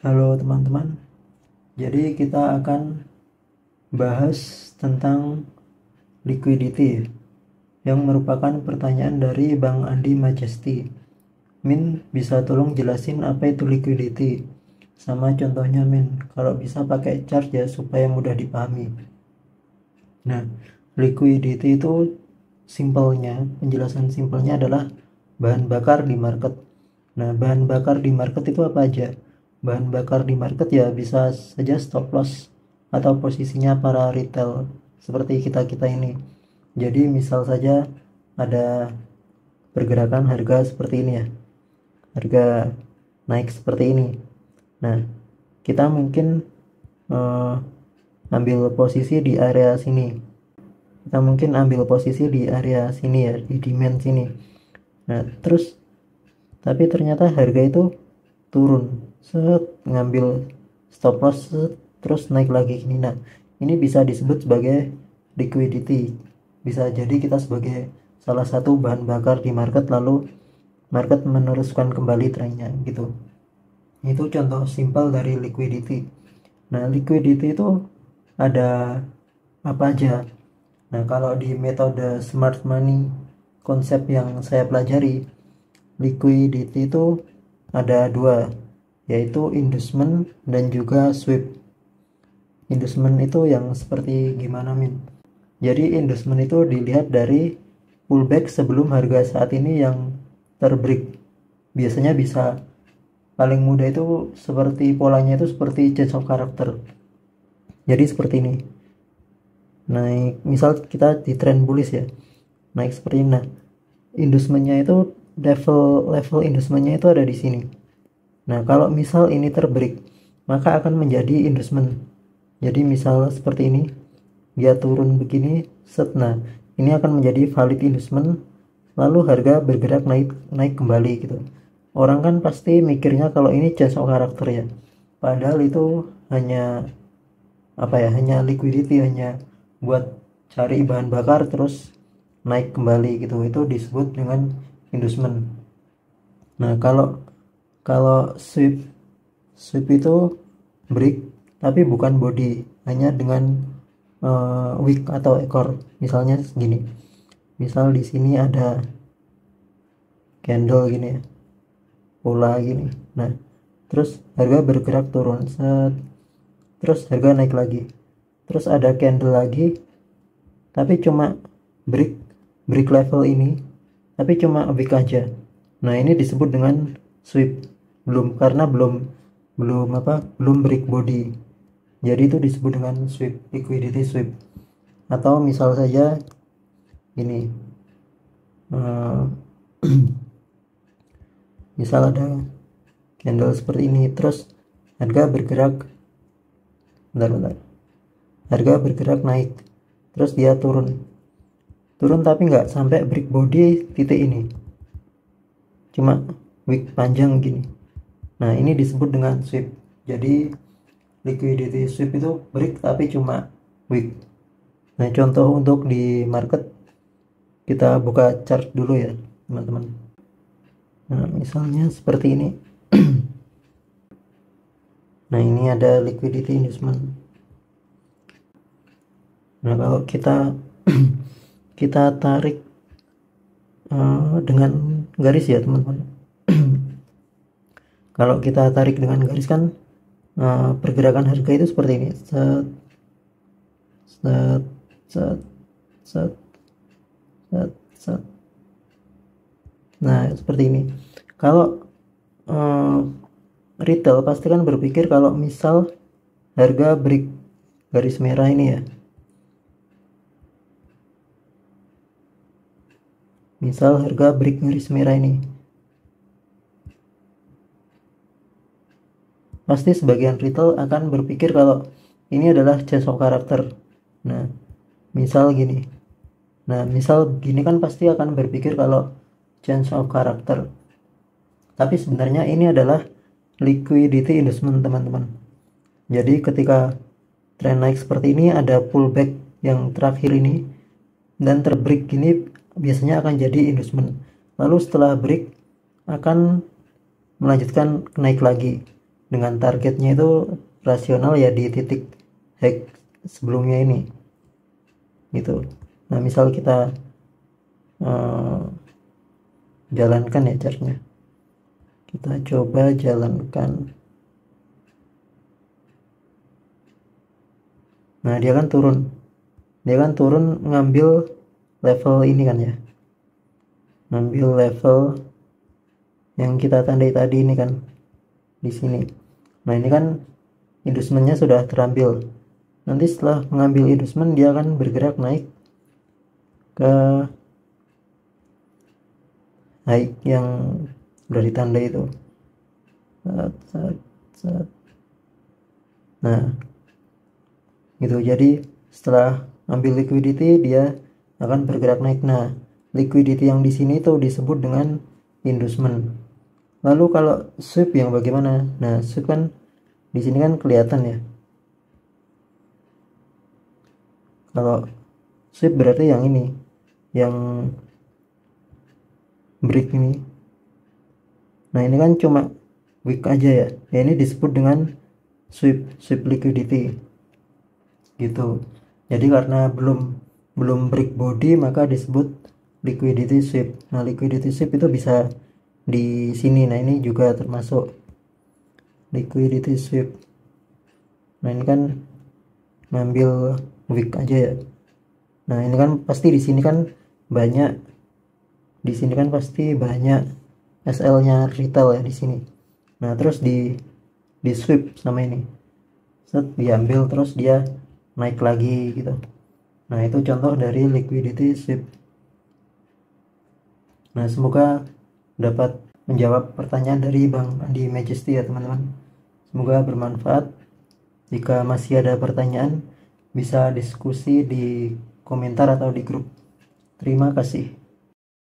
Halo teman-teman, jadi kita akan bahas tentang liquidity yang merupakan pertanyaan dari Bang Andi Majesti. Min, bisa tolong jelasin apa itu liquidity? Sama contohnya Min, kalau bisa pakai chart ya supaya mudah dipahami. Nah, liquidity itu penjelasan simpelnya adalah bahan bakar di market. Nah, bahan bakar di market itu apa aja? Bahan bakar di market ya bisa saja stop loss atau posisinya para retail seperti kita-kita ini. Jadi misal saja ada pergerakan harga seperti ini ya. Harga naik seperti ini. Nah, kita mungkin eh, ambil posisi di area sini. Kita mungkin ambil posisi di area sini ya, di demand sini. Nah, terus tapi ternyata harga itu turun, ngambil stop loss, terus naik lagi gini. Nah, ini bisa disebut sebagai liquidity. Bisa jadi kita sebagai salah satu bahan bakar di market, lalu market meneruskan kembali trennya gitu. Itu contoh simpel dari liquidity. Nah, liquidity itu ada apa aja? Nah, kalau di metode smart money, konsep yang saya pelajari, liquidity itu ada dua, yaitu inducement dan juga sweep. Inducement itu yang seperti gimana Min? Jadi inducement itu dilihat dari pullback sebelum harga saat ini yang terbreak. Biasanya bisa paling mudah itu seperti polanya itu seperti change of character. Jadi seperti ini. Naik, misal kita di trend bullish ya. Naik seperti ini. Nah, inducementnya itu level inducementnya itu ada di sini. Nah, kalau misal ini terbreak, maka akan menjadi inducement. Jadi misal seperti ini, dia turun begini, set. Nah, ini akan menjadi valid inducement, lalu harga bergerak naik kembali gitu. Orang kan pasti mikirnya kalau ini change of character ya. Padahal itu hanya hanya liquidity, hanya buat cari bahan bakar terus naik kembali gitu. Itu disebut dengan inducement. Nah, kalau kalau sweep itu break tapi bukan body, hanya dengan wick atau ekor. Misalnya gini. Misal di sini ada candle gini ya. Pola gini. Nah, terus harga bergerak turun, set. Terus harga naik lagi. Terus ada candle lagi tapi cuma break level ini, tapi cuma wick aja. Nah, ini disebut dengan sweep. Karena belum break body. Jadi itu disebut dengan sweep, liquidity sweep. Atau misal saja ini misal ada candle seperti ini, terus harga bergerak harga bergerak naik, terus dia turun tapi nggak sampai break body titik ini, cuma wick panjang gini. Nah, ini disebut dengan sweep. Jadi liquidity sweep itu break tapi cuma wick. Nah, contoh untuk di market, kita buka chart dulu ya teman-teman. Nah, misalnya seperti ini. Nah, ini ada liquidity inducement. Nah, kalau kita kita tarik dengan garis ya teman-teman. Kalau kita tarik dengan garis kan pergerakan harga itu seperti ini, set set set set set set. Nah, seperti ini. Kalau retail pasti kan berpikir kalau misal harga break garis merah ini ya, misal harga break garis merah ini, pasti sebagian retail akan berpikir kalau ini adalah change of character. Nah, misal gini. Nah, misal gini kan pasti akan berpikir kalau change of character. Tapi sebenarnya ini adalah liquidity inducement, teman-teman. Jadi ketika trend naik seperti ini, ada pullback yang terakhir ini dan terbreak gini, biasanya akan jadi inducement. Lalu setelah break akan melanjutkan naik lagi. dengan targetnya itu rasional ya di titik hack sebelumnya ini gitu. Nah misal kita jalankan ya caranya, kita coba jalankan. Nah dia kan turun ngambil level ini kan ya, ngambil level yang kita tandai tadi ini kan di sini. Nah ini kan inducementnya sudah terambil. Nanti setelah mengambil inducement dia akan bergerak naik ke yang sudah ditandai itu. Nah gitu, jadi setelah ambil liquidity dia akan bergerak naik. Nah liquidity yang di sini itu disebut dengan inducement. Lalu kalau sweep yang bagaimana? Nah sweep kan di sini kan kelihatan ya, kalau sweep berarti yang ini, yang break ini. Nah ini kan cuma wick aja ya, ini disebut dengan sweep liquidity gitu. Jadi karena belum break body maka disebut liquidity sweep. Nah liquidity sweep itu bisa di sini. Nah ini juga termasuk liquidity sweep. Nah ini kan ngambil wick aja ya. Nah ini kan pasti di sini kan pasti banyak SL-nya retail ya di sini. Nah terus di sweep sama ini, set diambil terus dia naik lagi gitu. Nah itu contoh dari liquidity sweep. Nah semoga dapat menjawab pertanyaan dari Bang Andi Majesty ya teman-teman. Semoga bermanfaat. Jika masih ada pertanyaan bisa diskusi di komentar atau di grup. Terima kasih.